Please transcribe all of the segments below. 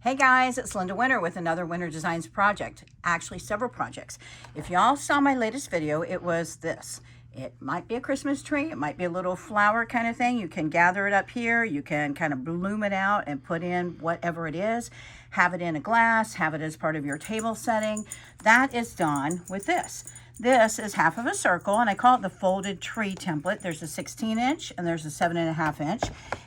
Hey guys, it's Linda Winter with another Winter Designs project. Actually, several projects. If y'all saw my latest video, it was this. It might be a Christmas tree. It might be a little flower kind of thing. You can gather it up here. You can kind of bloom it out and put in whatever it is. Have it in a glass. Have it as part of your table setting. That is done with this. This is half of a circle, and I call it the folded tree template. There's a 16-inch and there's a 7.5-inch.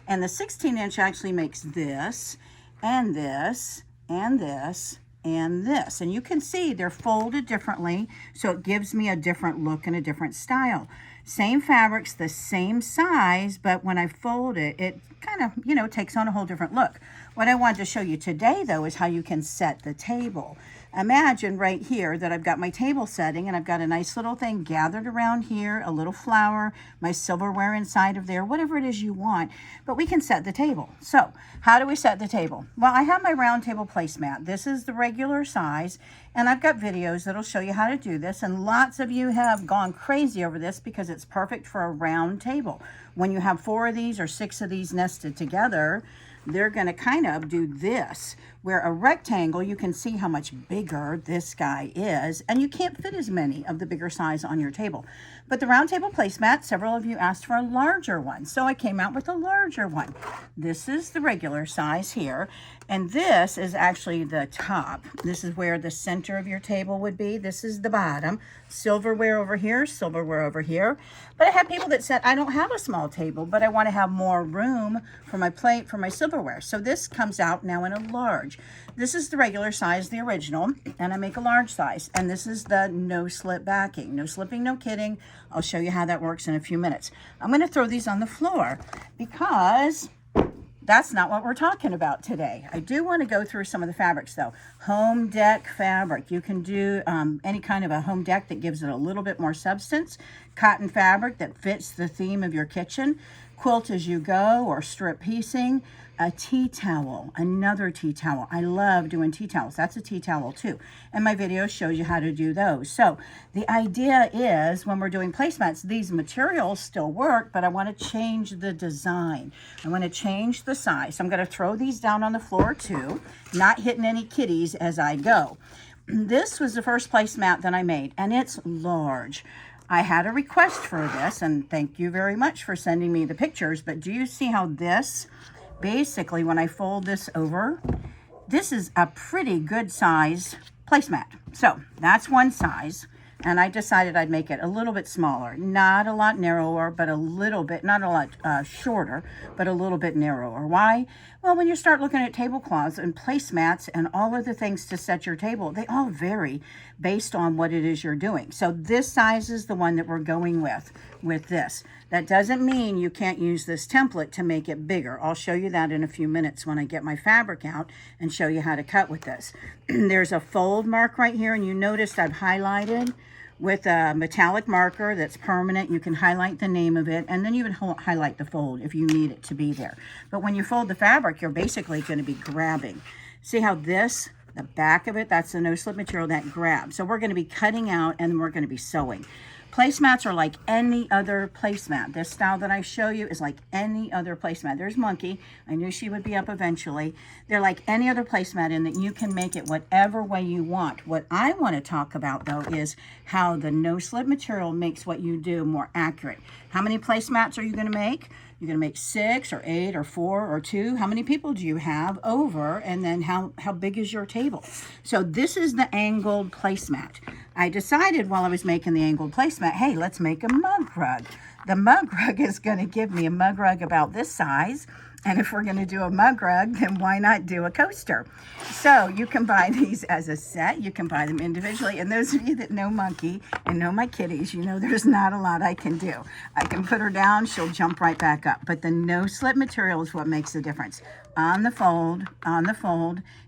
And the 16-inch actually makes this, and this, and this, and this. And you can see they're folded differently, so it gives me a different look and a different style. Same fabrics, the same size, but when I fold it, it kind of, takes on a whole different look. What I wanted to show you today, though, is how you can set the table. Imagine right here that I've got my table setting and I've got a nice little thing gathered around here, a little flower, my silverware inside of there, whatever it is you want, but we can set the table. So how do we set the table? Well, I have my round table placemat. This is the regular size, and I've got videos that'll show you how to do this, and lots of you have gone crazy over this because it's perfect for a round table. When you have 4 of these or 6 of these nested together, they're going to kind of do this, where a rectangle, you can see how much bigger this guy is, and you can't fit as many of the bigger size on your table. But the round table placemat, several of you asked for a larger one, so I came out with a larger one. This is the regular size here, and this is actually the top. This is where the center of your table would be. This is the bottom. Silverware over here, silverware over here. But I have people that said, I don't have a small table, but I want to have more room for my plate, for my silverware. So this comes out now in a large. This is the regular size, the original, and I make a large size. And this is the no slip backing. No slipping, no kidding. I'll show you how that works in a few minutes. I'm going to throw these on the floor because that's not what we're talking about today. I do want to go through some of the fabrics though. Home deck fabric. You can do any kind of a home deck that gives it a little bit more substance. Cotton fabric that fits the theme of your kitchen. Quilt as you go, or strip piecing. A tea towel, another tea towel. I love doing tea towels. That's a tea towel too. And my video shows you how to do those. So the idea is when we're doing placemats, these materials still work, but I want to change the design. I want to change the size. So I'm going to throw these down on the floor too, not hitting any kitties as I go. This was the first placemat that I made, and it's large. I had a request for this, and thank you very much for sending me the pictures, but do you see how this, basically when I fold this over, this is a pretty good size placemat. So that's one size, and I decided I'd make it a little bit smaller, not a lot narrower, but a little bit, not a lot shorter, but a little bit narrower. Why? Well, when you start looking at tablecloths and placemats and all of the things to set your table, they all vary based on what it is you're doing. So this size is the one that we're going with this. That doesn't mean you can't use this template to make it bigger. I'll show you that in a few minutes when I get my fabric out and show you how to cut with this. There's a fold mark right here, and you noticed I've highlighted with a metallic marker that's permanent. You can highlight the name of it, and then you would highlight the fold if you need it to be there. But when you fold the fabric, you're basically going to be grabbing. See how this, the back of it, that's the no slip material that grabs. So we're going to be cutting out, and we're going to be sewing. Placemats are like any other placemat. This style that I show you is like any other placemat. There's Monkey. I knew she would be up eventually. They're like any other placemat in that you can make it whatever way you want. What I want to talk about though is how the no slip material makes what you do more accurate. How many placemats are you going to make? You're going to make 6 or 8 or 4 or 2. How many people do you have over? And then how big is your table? So this is the angled placemat. I decided while I was making the angled placemat, hey, let's make a mug rug. The mug rug is going to give me a mug rug about this size. And if we're going to do a mug rug, then why not do a coaster? So you can buy these as a set. You can buy them individually. And those of you that know Monkey and know my kitties, you know there's not a lot I can do. I can put her down. She'll jump right back up. But the no slip material is what makes the difference. On the fold,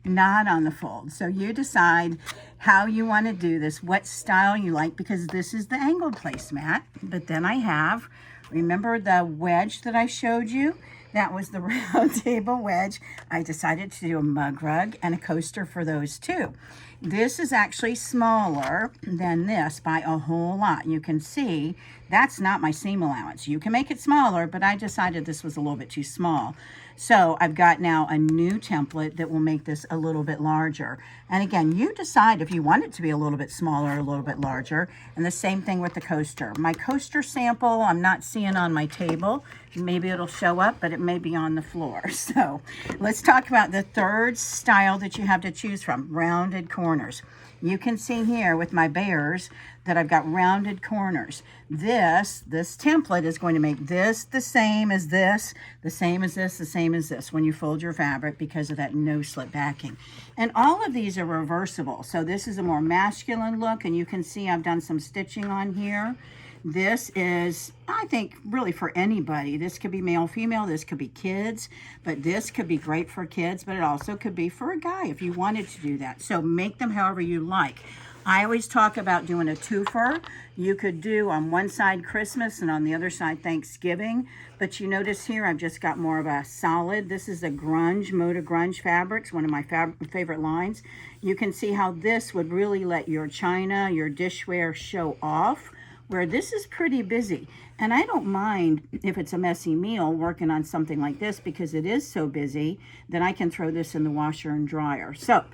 not on the fold. So you decide how you want to do this, what style you like, because this is the angled placemat. But then I have, remember the wedge that I showed you? That was the round table wedge. I decided to do a mug rug and a coaster for those too. This is actually smaller than this by a whole lot. You can see That's not my seam allowance. You can make it smaller, but I decided this was a little bit too small. So I've got now a new template that will make this a little bit larger. And again, you decide if you want it to be a little bit smaller or a little bit larger. And the same thing with the coaster. My coaster sample, I'm not seeing on my table. Maybe it'll show up, but it may be on the floor. So let's talk about the third style that you have to choose from, rounded corners. You can see here with my bears that I've got rounded corners. This template is going to make this the same as this, the same as this, the same as this when you fold your fabric because of that no slip backing. And all of these are reversible. So this is a more masculine look, and you can see I've done some stitching on here. This is, I think, really for anybody. This could be male, female, this could be kids, but this could be great for kids, but it also could be for a guy if you wanted to do that. So make them however you like. I always talk about doing a twofer. You could do on one side Christmas and on the other side Thanksgiving, but you notice here I've just got more of a solid. This is a grunge, Moda Grunge Fabrics, one of my favorite lines. You can see how this would really let your china, your dishware show off, where this is pretty busy. And I don't mind if it's a messy meal working on something like this because it is so busy that I can throw this in the washer and dryer. So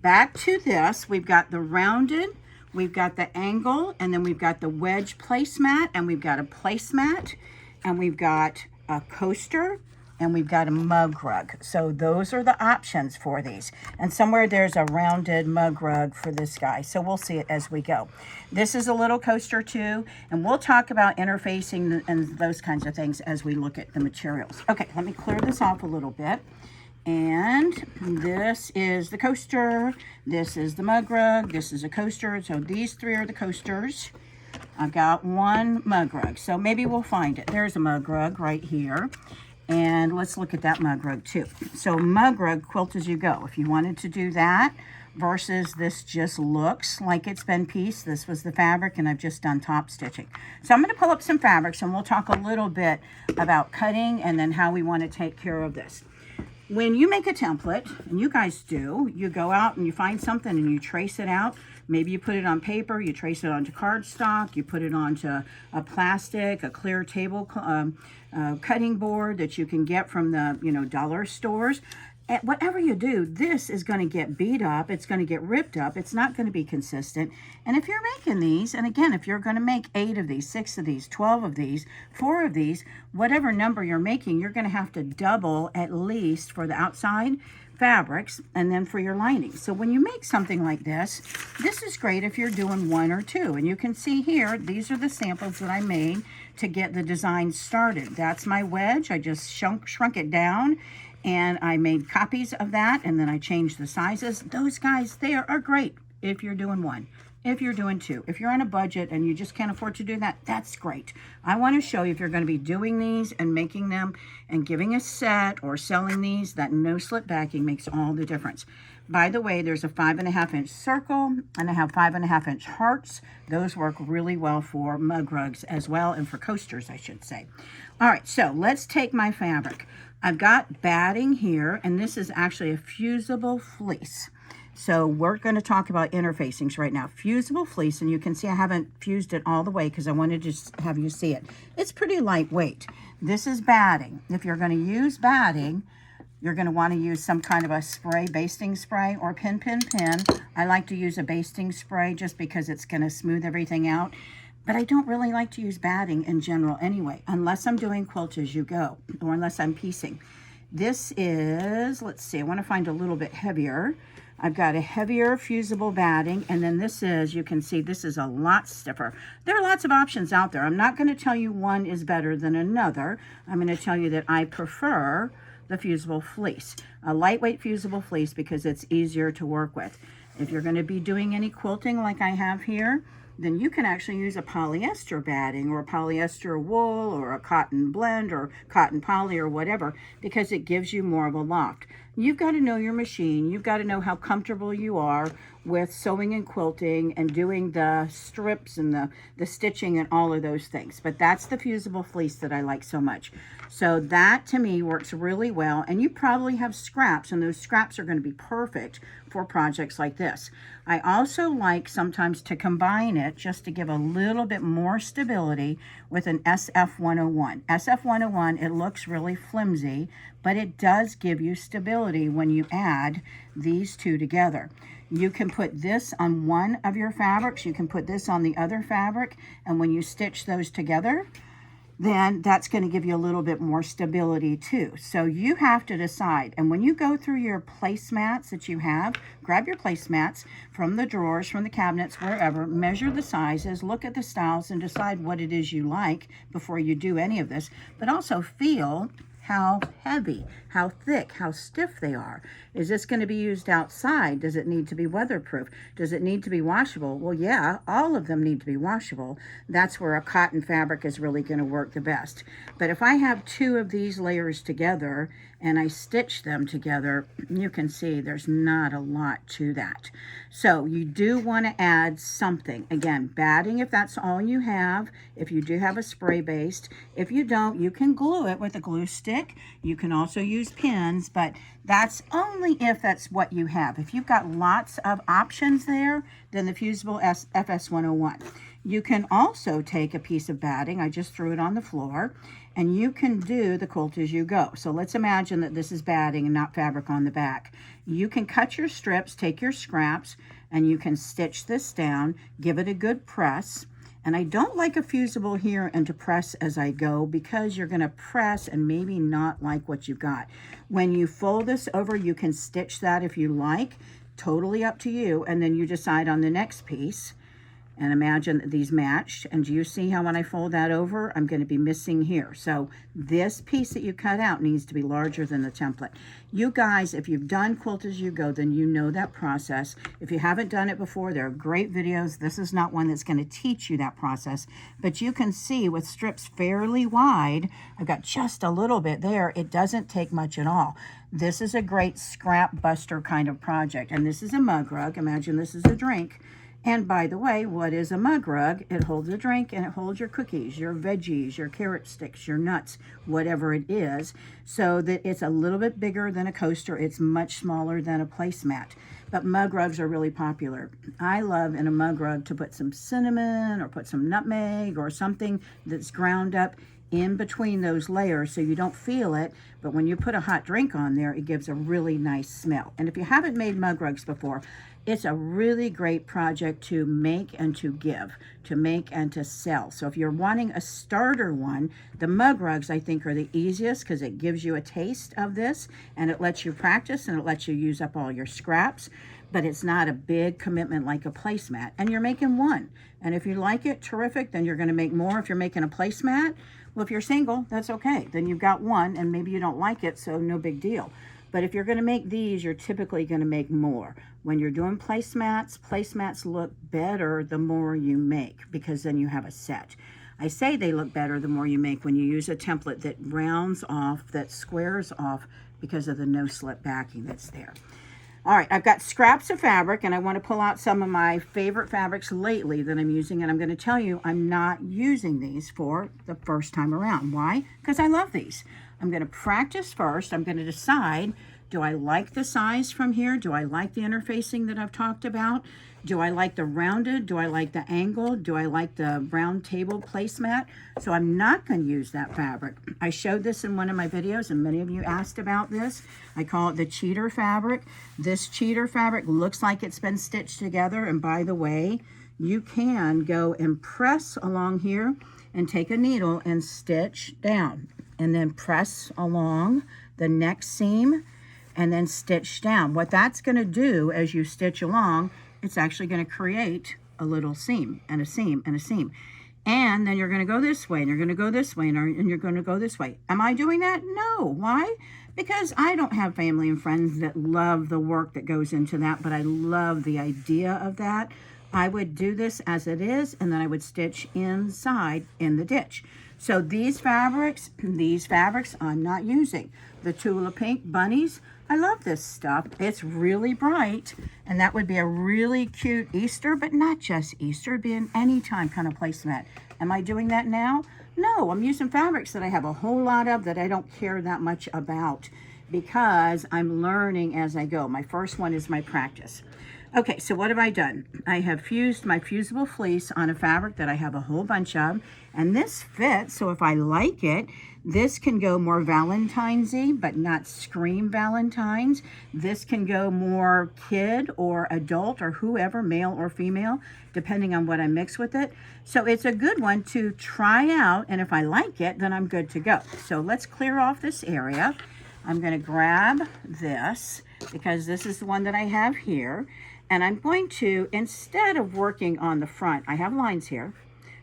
back to this, we've got the rounded, we've got the angle, and then we've got the wedge placemat, and we've got a placemat, and we've got a coaster, and we've got a mug rug. So those are the options for these. And somewhere there's a rounded mug rug for this guy. So we'll see it as we go. This is a little coaster too, and we'll talk about interfacing and those kinds of things as we look at the materials. Okay, let me clear this off a little bit. And this is the coaster, this is the mug rug, this is a coaster. So these three are the coasters. I've got one mug rug, so maybe we'll find it. There's a mug rug right here. And let's look at that mug rug too. So mug rug, quilt as you go. If you wanted to do that versus this just looks like it's been pieced. This was the fabric and I've just done top stitching. So I'm going to pull up some fabrics and we'll talk a little bit about cutting and then how we want to take care of this. When you make a template, and you guys do, you go out and you find something and you trace it out. Maybe you put it on paper, you trace it onto cardstock, you put it onto a plastic, a clear table cutting board that you can get from the dollar stores. And whatever you do, this is going to get beat up, it's going to get ripped up, it's not going to be consistent. And if you're making these, and again, if you're going to make 8 of these, 6 of these, 12 of these, 4 of these, whatever number you're making, you're going to have to double at least for the outside fabrics and then for your lining. So when you make something like this is great if you're doing 1 or 2. And you can see here, these are the samples that I made to get the design started. That's my wedge. I just shrunk it down. And I made copies of that, and then I changed the sizes. Those guys, they are great if you're doing 1. If you're doing 2. If you're on a budget and you just can't afford to do that, that's great. I want to show you if you're going to be doing these and making them and giving a set or selling these, that no slip backing makes all the difference. By the way, there's a 5.5-inch circle, and I have 5.5-inch hearts. Those work really well for mug rugs as well, and for coasters, I should say. All right, so let's take my fabric. I've got batting here, and this is actually a fusible fleece. So we're going to talk about interfacings right now. Fusible fleece, and you can see I haven't fused it all the way because I wanted to have you see it. It's pretty lightweight. This is batting. If you're going to use batting, you're going to want to use some kind of a spray, basting spray, or pin. I like to use a basting spray just because it's going to smooth everything out. But I don't really like to use batting in general anyway, unless I'm doing quilt as you go, or unless I'm piecing. This is, let's see, I want to find a little bit heavier. I've got a heavier fusible batting, and then this is, you can see, this is a lot stiffer. There are lots of options out there. I'm not going to tell you one is better than another. I'm going to tell you that I prefer the fusible fleece, a lightweight fusible fleece, because it's easier to work with. If you're going to be doing any quilting like I have here, then you can actually use a polyester batting or a polyester wool or a cotton blend or cotton poly or whatever, because it gives you more of a loft. you've got to know your machine. You've got to know how comfortable you are with sewing and quilting and doing the strips and the stitching and all of those things. But that's the fusible fleece that I like so much. So that to me works really well. And you probably have scraps, and those scraps are going to be perfect for projects like this. I also like sometimes to combine it just to give a little bit more stability with an SF101. SF101, it looks really flimsy, but it does give you stability when you add these two together. You can put this on one of your fabrics, you can put this on the other fabric, and when you stitch those together, then that's going to give you a little bit more stability too. So you have to decide. And when you go through your placemats that you have, grab your placemats from the drawers, from the cabinets, wherever, measure the sizes, look at the styles, and decide what it is you like before you do any of this. But also feel how heavy, how thick, how stiff they are. Is this going to be used outside? Does it need to be weatherproof? Does it need to be washable? Well, yeah, all of them need to be washable. That's where a cotton fabric is really going to work the best. But if I have two of these layers together and I stitch them together, you can see there's not a lot to that. So you do want to add something. Again, batting if that's all you have, if you do have a spray-based. If you don't, you can glue it with a glue stick. You can also use pins, but that's only if that's what you have. If you've got lots of options there, then the fusible FS101. You can also take a piece of batting, I just threw it on the floor, and you can do the quilt as you go. So let's imagine that this is batting and not fabric on the back. You can cut your strips, take your scraps, and you can stitch this down, give it a good press. And I don't like a fusible here and to press as I go, because you're going to press and maybe not like what you've got. When you fold this over, you can stitch that if you like, totally up to you, and then you decide on the next piece. And imagine that these matched. And do you see how when I fold that over, I'm going to be missing here? So this piece that you cut out needs to be larger than the template. You guys, if you've done Quilt As You Go, then you know that process. If you haven't done it before, there are great videos. This is not one that's going to teach you that process. But you can see with strips fairly wide, I've got just a little bit there. It doesn't take much at all. This is a great scrap buster kind of project. And this is a mug rug. Imagine this is a drink. And by the way, what is a mug rug? It holds a drink and it holds your cookies, your veggies, your carrot sticks, your nuts, whatever it is, so that it's a little bit bigger than a coaster. It's much smaller than a placemat. But mug rugs are really popular. I love in a mug rug to put some cinnamon or put some nutmeg or something that's ground up in between those layers so you don't feel it, but when you put a hot drink on there, it gives a really nice smell. And if you haven't made mug rugs before, it's a really great project to make and to give, to make and to sell. So if you're wanting a starter one, the mug rugs I think are the easiest because it gives you a taste of this and it lets you practice and it lets you use up all your scraps, but it's not a big commitment like a placemat. And you're making one. And if you like it, terrific, then you're going to make more. If you're making a placemat, well, if you're single, that's okay. Then you've got one and maybe you don't like it, so no big deal. But if you're going to make these, you're typically going to make more. When you're doing placemats, placemats look better the more you make because then you have a set. I say they look better the more you make when you use a template that rounds off, that squares off because of the no-slip backing that's there. All right, I've got scraps of fabric, and I want to pull out some of my favorite fabrics lately that I'm using, and I'm going to tell you I'm not using these for the first time around. Why? Because I love these. I'm going to practice first. I'm going to decide, do I like the size from here? Do I like the interfacing that I've talked about? Do I like the rounded? Do I like the angle? Do I like the round table placemat? So I'm not going to use that fabric. I showed this in one of my videos, and many of you asked about this. I call it the cheater fabric. This cheater fabric looks like it's been stitched together. And by the way, you can go and press along here and take a needle and stitch down. And then press along the next seam and then stitch down. What that's going to do as you stitch along, it's actually going to create a little seam and a seam and a seam. And then you're going to go this way and you're going to go this way and you're going to go this way. Am I doing that? No. Why? Because I don't have family and friends that love the work that goes into that, but I love the idea of that. I would do this as it is, and then I would stitch inside in the ditch. So these fabrics I'm not using. The Tula Pink bunnies, I love this stuff. It's really bright, and that would be a really cute Easter, but not just Easter. It'd be an anytime kind of placemat. Am I doing that now? No, I'm using fabrics that I have a whole lot of that I don't care that much about because I'm learning as I go. My first one is my practice. Okay, so what have I done? I have fused my fusible fleece on a fabric that I have a whole bunch of, and this fits, so if I like it, this can go more Valentine's-y, but not scream Valentine's. This can go more kid or adult or whoever, male or female, depending on what I mix with it. So it's a good one to try out, and if I like it, then I'm good to go. So let's clear off this area. I'm going to grab this because this is the one that I have here. And I'm going to, instead of working on the front, I have lines here.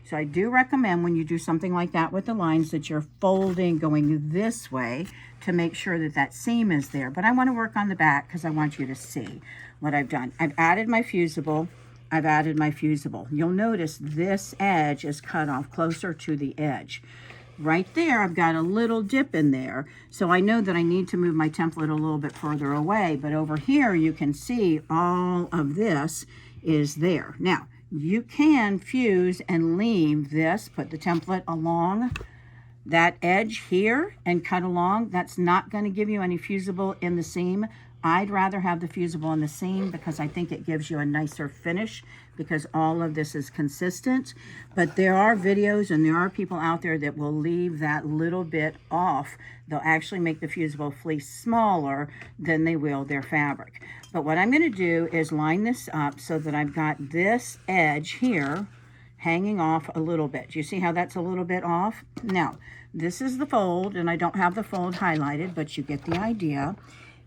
So I do recommend when you do something like that with the lines that you're folding going this way to make sure that that seam is there. But I want to work on the back because I want you to see what I've done. I've added my fusible. I've added my fusible. You'll notice this edge is cut off closer to the edge. Right there, I've got a little dip in there. So I know that I need to move my template a little bit further away, but over here you can see all of this is there. Now, you can fuse and leave this, put the template along that edge here and cut along. That's not going to give you any fusible in the seam. I'd rather have the fusible in the seam because I think it gives you a nicer finish because all of this is consistent. But there are videos and there are people out there that will leave that little bit off. They'll actually make the fusible fleece smaller than they will their fabric. But what I'm going to do is line this up so that I've got this edge here hanging off a little bit. Do you see how that's a little bit off? Now, this is the fold, and I don't have the fold highlighted, but you get the idea.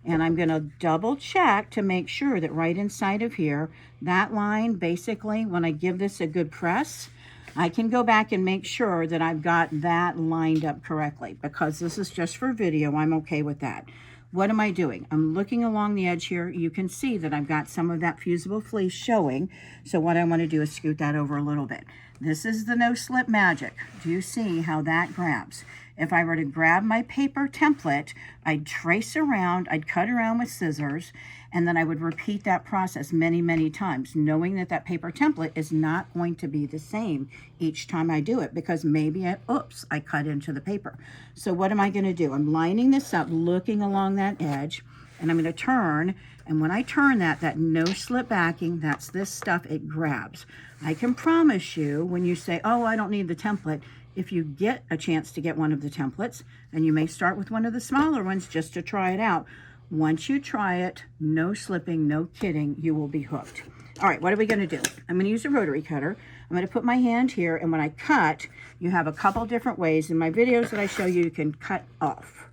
And I'm going to double check to make sure that right inside of here, that line, basically, when I give this a good press, I can go back and make sure that I've got that lined up correctly. Because this is just for video, I'm okay with that. What am I doing? I'm looking along the edge here. You can see that I've got some of that fusible fleece showing. So what I want to do is scoot that over a little bit. This is the no slip magic. Do you see how that grabs? If I were to grab my paper template, I'd trace around, I'd cut around with scissors, and then I would repeat that process many, many times, knowing that that paper template is not going to be the same each time I do it because maybe, I cut into the paper. So what am I going to do? I'm lining this up, looking along that edge, and I'm going to turn, and when I turn that no slip backing, that's this stuff, it grabs. I can promise you when you say, oh, I don't need the template, if you get a chance to get one of the templates, and you may start with one of the smaller ones just to try it out. Once you try it, no slipping, no kidding, you will be hooked. All right, what are we going to do? I'm going to use a rotary cutter. I'm going to put my hand here, and when I cut, you have a couple different ways. In my videos that I show you, you can cut off,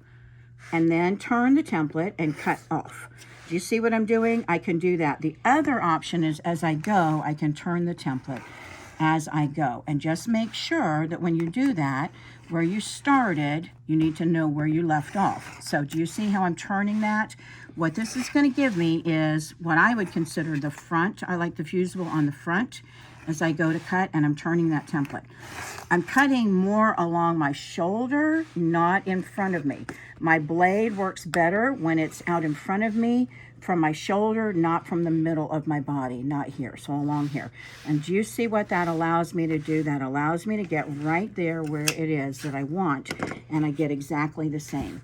and then turn the template and cut off. Do you see what I'm doing? I can do that. The other option is as I go, I can turn the template as I go. And just make sure that when you do that, where you started, you need to know where you left off. So do you see how I'm turning that? What this is going to give me is what I would consider the front. I like the fusible on the front as I go to cut, and I'm turning that template. I'm cutting more along my shoulder, not in front of me. My blade works better when it's out in front of me from my shoulder, not from the middle of my body, not here, so along here. And do you see what that allows me to do? That allows me to get right there where it is that I want, and I get exactly the same.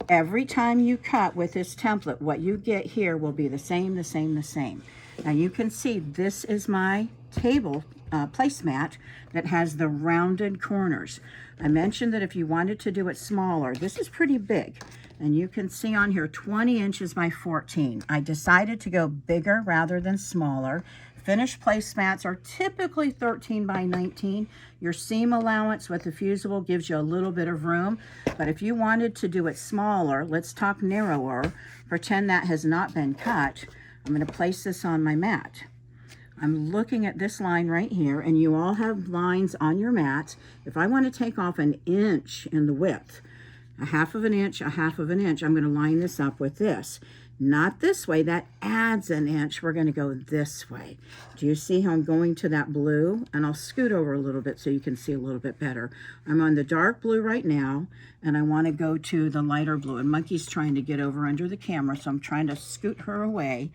Every time you cut with this template, what you get here will be the same, the same, the same. Now you can see this is my table placemat that has the rounded corners. I mentioned that if you wanted to do it smaller, this is pretty big. And you can see on here 20 inches by 14. I decided to go bigger rather than smaller. Finished placemats are typically 13 by 19. Your seam allowance with the fusible gives you a little bit of room. But if you wanted to do it smaller, let's talk narrower. Pretend that has not been cut. I'm going to place this on my mat. I'm looking at this line right here, and you all have lines on your mats. If I want to take off an inch in the width, a half of an inch, a half of an inch, I'm going to line this up with this. not this way. That adds an inch. We're going to go this way. Do you see how I'm going to that blue? And I'll scoot over a little bit so you can see a little bit better. I'm on the dark blue right now, and I want to go to the lighter blue. And Monkey's trying to get over under the camera, so I'm trying to scoot her away.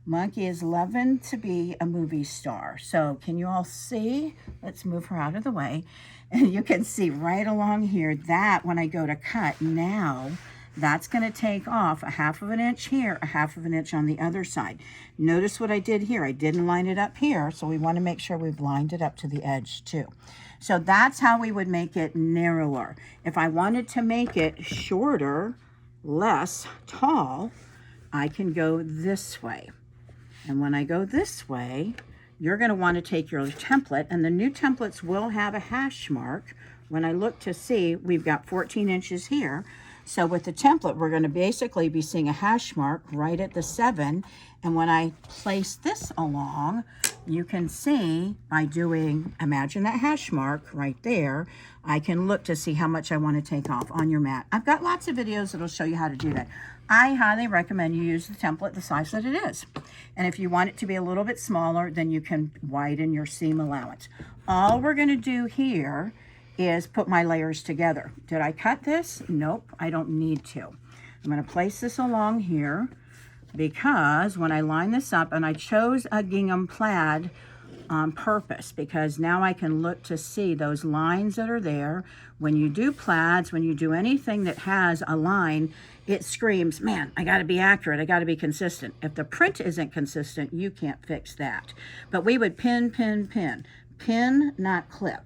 Monkey is loving to be a movie star. So can you all see? Let's move her out of the way. And you can see right along here that when I go to cut now, that's going to take off a 1/2 inch here, a 1/2 inch on the other side. Notice what I did here. I didn't line it up here, so we want to make sure we've lined it up to the edge too. So that's how we would make it narrower. If I wanted to make it shorter, less tall, I can go this way. And when I go this way, you're going to want to take your template, and the new templates will have a hash mark. When I look to see, we've got 14 inches here. So with the template, we're going to basically be seeing a hash mark right at the 7. And when I place this along, you can see by doing, imagine that hash mark right there, I can look to see how much I want to take off on your mat. I've got lots of videos that'll show you how to do that. I highly recommend you use the template the size that it is. And if you want it to be a little bit smaller, then you can widen your seam allowance. All we're going to do here is put my layers together. Did I cut this? Nope, I don't need to. I'm going to place this along here because when I line this up, and I chose a gingham plaid on purpose because now I can look to see those lines that are there. When you do plaids, when you do anything that has a line, it screams, man, I got to be accurate. I got to be consistent. If the print isn't consistent, you can't fix that. But we would pin, pin, pin. Pin, not clip.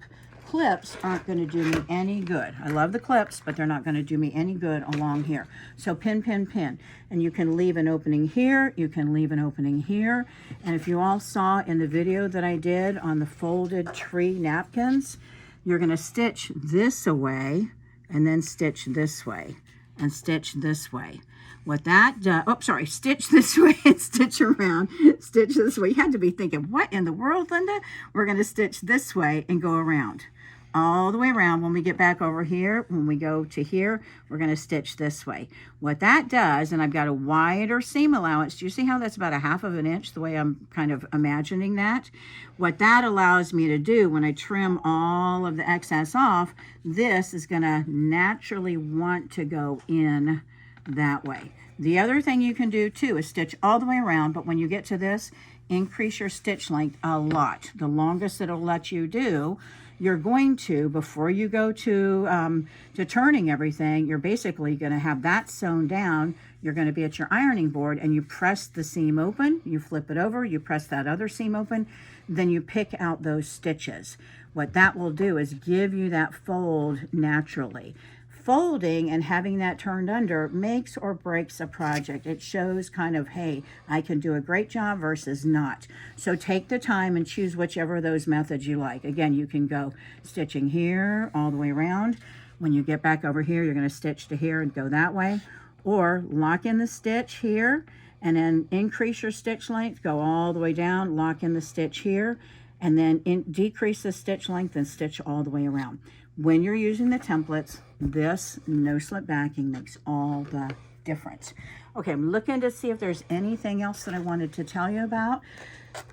Clips aren't going to do me any good. I love the clips, but they're not going to do me any good along here. So pin, pin, pin. And you can leave an opening here. You can leave an opening here. And if you all saw in the video that I did on the folded tree napkins, you're going to stitch this away and then stitch this way and stitch this way. What that does, oh, sorry, stitch this way and stitch around, stitch this way. You had to be thinking, what in the world, Linda? We're going to stitch this way and go around. All the way around. When we get back over here, when we go to here, we're going to stitch this way. What that does, and I've got a wider seam allowance. Do you see how that's about a 1/2 inch, the way I'm kind of imagining that? What that allows me to do when I trim all of the excess off, this is going to naturally want to go in that way. The other thing you can do too is stitch all the way around, but when you get to this, increase your stitch length a lot. The longest it'll let you do, you're going to, before you go to turning everything, you're basically going to have that sewn down. You're going to be at your ironing board and you press the seam open, you flip it over, you press that other seam open, then you pick out those stitches. What that will do is give you that fold naturally. Folding and having that turned under makes or breaks a project. It shows kind of, hey, I can do a great job versus not. So take the time and choose whichever of those methods you like. Again, you can go stitching here all the way around. When you get back over here, you're going to stitch to here and go that way. Or lock in the stitch here and then increase your stitch length, go all the way down, lock in the stitch here, and then decrease the stitch length and stitch all the way around. When you're using the templates, this no slip backing makes all the difference. Okay, I'm looking to see if there's anything else that I wanted to tell you about.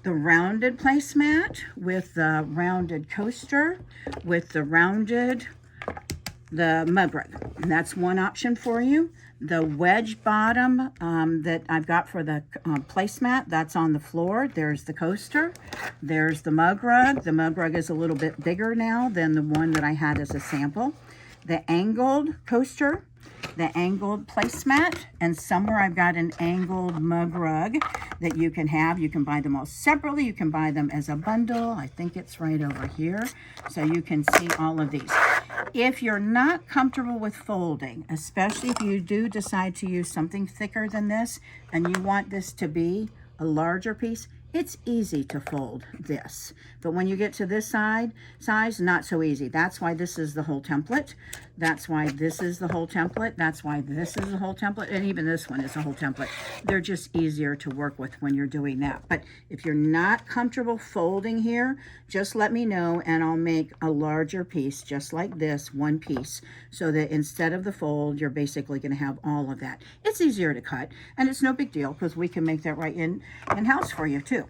The rounded placemat with the rounded coaster, with the mug rug. And that's one option for you. The wedge bottom that I've got for the placemat, that's on the floor. There's the coaster. There's the mug rug. The mug rug is a little bit bigger now than the one that I had as a sample. The angled coaster, the angled placemat, and somewhere I've got an angled mug rug that you can have. You can buy them all separately. You can buy them as a bundle. I think it's right over here. So you can see all of these. If you're not comfortable with folding, especially if you do decide to use something thicker than this and you want this to be a larger piece, It's easy to fold this, but when you get to this size, not so easy. That's why this is the whole template. That's why this is the whole template. That's why this is the whole template. And even this one is a whole template. They're just easier to work with when you're doing that. But if you're not comfortable folding here, just let me know and I'll make a larger piece just like this, one piece, so that instead of the fold, you're basically going to have all of that. It's easier to cut and it's no big deal because we can make that right in-house for you too.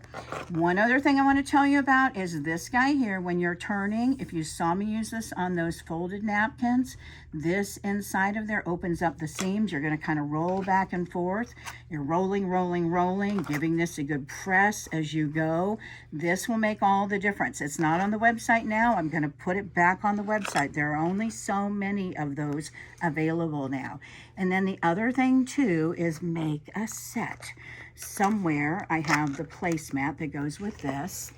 One other thing I want to tell you about is this guy here. When you're turning, if you saw me use this on those folded napkins, this inside of there opens up the seams. You're going to kind of roll back and forth. You're rolling, rolling, rolling, giving this a good press as you go. This will make all the difference. It's not on the website now. I'm going to put it back on the website. There are only so many of those available now. And then the other thing too is make a set. Somewhere I have the placemat that goes with this.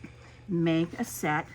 Make a set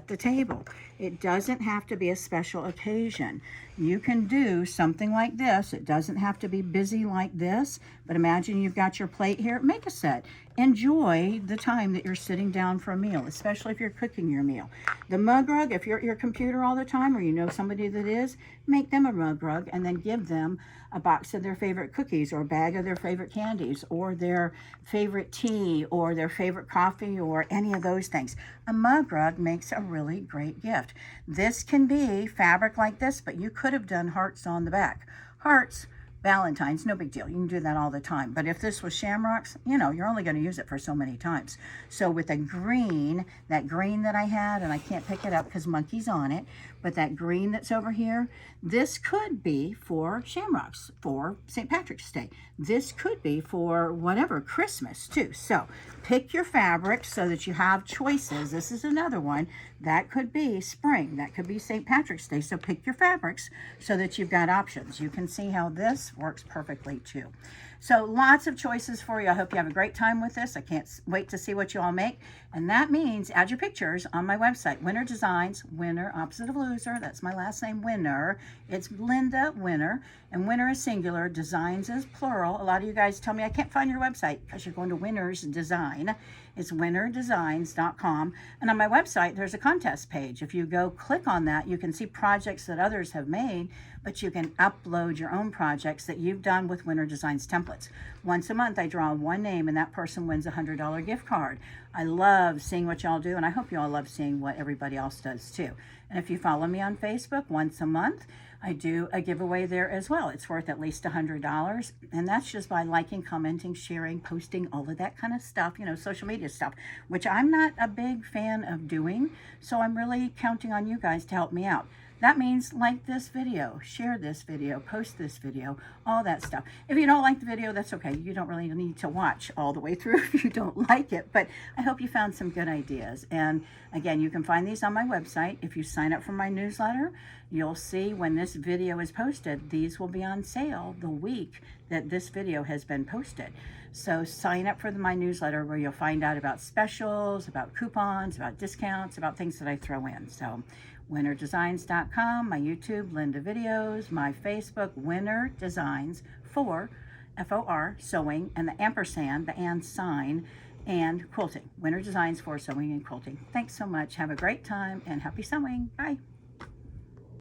the table. It doesn't have to be a special occasion. You can do something like this. It doesn't have to be busy like this, but imagine you've got your plate here. Make a set. Enjoy the time that you're sitting down for a meal, especially if you're cooking your meal. The mug rug, if you're at your computer all the time or you know somebody that is, make them a mug rug and then give them a box of their favorite cookies or a bag of their favorite candies or their favorite tea or their favorite coffee or any of those things. A mug rug makes a really great gift. This can be fabric like this, but you could have done hearts on the back. Hearts, Valentine's, no big deal. You can do that all the time. But if this was shamrocks, you know, you're only going to use it for so many times. So with a green, that green that I had, and I can't pick it up because monkey's on it, but that green that's over here, this could be for shamrocks, for St. Patrick's Day. This could be for whatever, Christmas too. So pick your fabric so that you have choices. This is another one. That could be spring. That could be St. Patrick's Day. So pick your fabrics so that you've got options. You can see how this works perfectly too. So lots of choices for you. I hope you have a great time with this. I can't wait to see what you all make. And that means add your pictures on my website, Winner Designs, Winner, opposite of loser. That's my last name, Winner. It's Linda Winner, and Winner is singular, Designs is plural. A lot of you guys tell me I can't find your website because you're going to Winner's Design. It's winnerdesigns.com. And on my website, there's a contest page. If you go click on that, you can see projects that others have made, but you can upload your own projects that you've done with Winner Designs templates. Once a month, I draw one name, and that person wins a $100 gift card. I love seeing what y'all do, and I hope you all love seeing what everybody else does too. And if you follow me on Facebook once a month, I do a giveaway there as well. It's worth at least $100, and that's just by liking, commenting, sharing, posting, all of that kind of stuff, you know, social media stuff, which I'm not a big fan of doing, so I'm really counting on you guys to help me out. That means like this video, share this video, post this video, all that stuff. If you don't like the video, that's okay. You don't really need to watch all the way through if you don't like it, but I hope you found some good ideas. And again, you can find these on my website. If you sign up for my newsletter, you'll see when this video is posted, these will be on sale the week that this video has been posted. So sign up for my newsletter where you'll find out about specials, about coupons, about discounts, about things that I throw in. So winnerdesigns.com, my YouTube, Linda Videos, my Facebook, Winner Designs for F-O-R, sewing, and the ampersand, the and sign, and quilting. Winner Designs for sewing and quilting. Thanks so much. Have a great time and happy sewing. Bye.